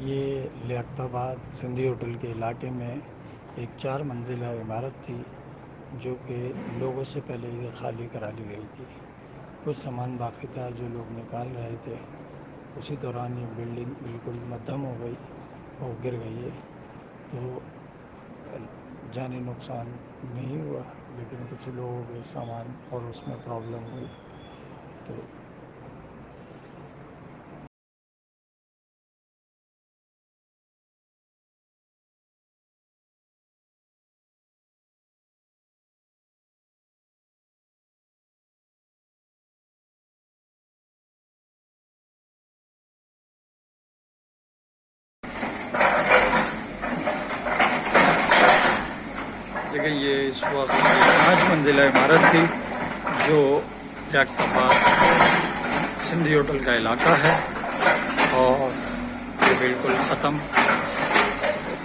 یہ لیاقتآباد سندھی ہوٹل کے علاقے میں ایک 4 منزلہ عمارت تھی جو کہ لوگوں سے پہلے ہی خالی کرا لی گئی تھی۔ کچھ سامان باقی تھا جو لوگ نکال رہے تھے، اسی دوران یہ بلڈنگ بالکل مدھم ہو گئی اور گر گئی ہے۔ تو جانی نقصان نہیں ہوا، لیکن کچھ لوگوں کے سامان اور اس میں پرابلم ہوئی۔ تو دیکھیں، یہ اس وقت 5 منزلہ عمارت تھی جو لیاقتآباد سندھی ہوٹل کا علاقہ ہے، اور یہ بالکل ختم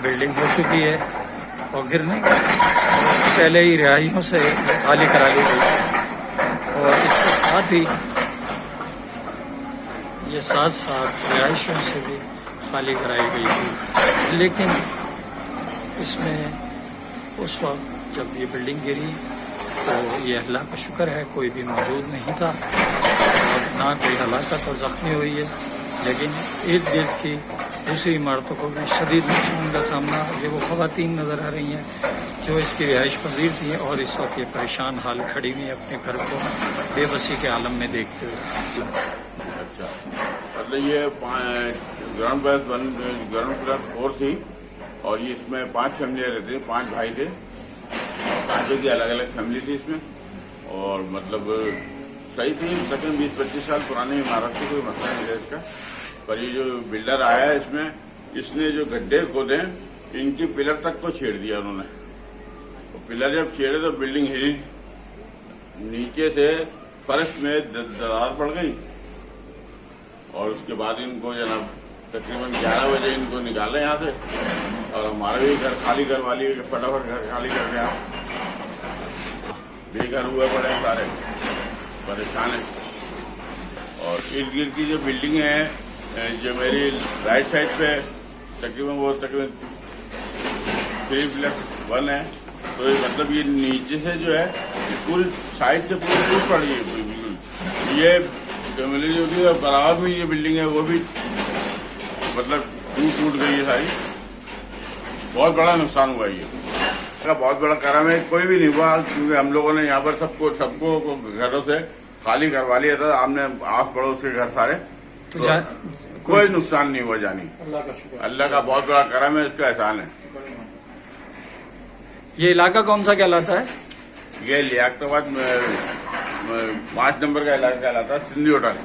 بلڈنگ ہو چکی ہے اور گرنے پہلے ہی رہائشیوں سے خالی کرا لی گئی، اور اس کے ساتھ ہی یہ ساتھ رہائشیوں سے بھی خالی کرائی گئی تھی۔ لیکن اس میں اس وقت جب یہ بلڈنگ گری تو یہ اللہ کا شکر ہے کوئی بھی موجود نہیں تھا اور نہ کوئی ہلاکت اور زخمی ہوئی ہے، لیکن ارد گرد کی دوسری عمارتوں کو بھی شدید نقصان کا سامنا۔ یہ وہ خواتین نظر آ رہی ہیں جو اس کی رہائش پذیر تھیں اور اس وقت یہ پریشان حال کھڑی ہوئی اپنے گھر کو بے بسی کے عالم میں دیکھتے ہوئے۔ اچھا، مطلب یہ گراؤنڈ پلس 4 تھی اور یہ اس میں 5 فیملیاں رہتی ہیں، 5 بھائی تھے، 5 کی الگ الگ فیملی تھی اس میں، اور مطلب صحیح تھی، تقریباً 20-25 سال پرانی عمارت تھی، کوئی مسئلہ نہیں ہے اس کا۔ پر یہ جو بلڈر آیا ہے اس نے جو گڈھے کھودے ان کی پلر تک کو چھیڑ دیا انہوں نے۔ پلر جب چھیڑے تو بلڈنگ ہلی، نیچے سے فرش میں دراڑ پڑ گئی، اور اس کے بعد ان کو جناب تقریباً 11 بجے ان کو نکالا یہاں سے، اور ہمارا بھی گھر خالی کروا لیے، فٹافٹ گھر خالی کر کے بے گھر ہوئے پڑے سارے پریشان ہیں۔ اور ارد گرد کی جو بلڈنگیں ہیں جو میری رائٹ سائڈ پہ تقریباً 3+1 ہے، تو مطلب یہ نیچے سے جو ہے پوری سائڈ سے پوری ٹوٹ پڑی ہے بالکل۔ یہ فیملی جو تھی برابر میں یہ بلڈنگ ہے وہ بھی مطلب ٹوٹ گئی ہے ساری، بہت بڑا نقصان ہوا یہ کا، بہت بڑا کرم ہے، کوئی بھی نہیں ہوا کیونکہ ہم لوگوں نے یہاں پر سب کو گھروں سے خالی کروا لیا تھا، ہم نے آس پڑوس کے گھر سارے، تو کوئی نقصان نہیں ہوا جانی۔ اللہ کا شکر، اللہ کا بہت بڑا کرم ہے، اس کا احسان ہے۔ یہ علاقہ کون سا کہلاتا ہے؟ یہ لیاقتآباد 5 نمبر کا علاقہ کہلاتا ہے، سندھی ہوٹل۔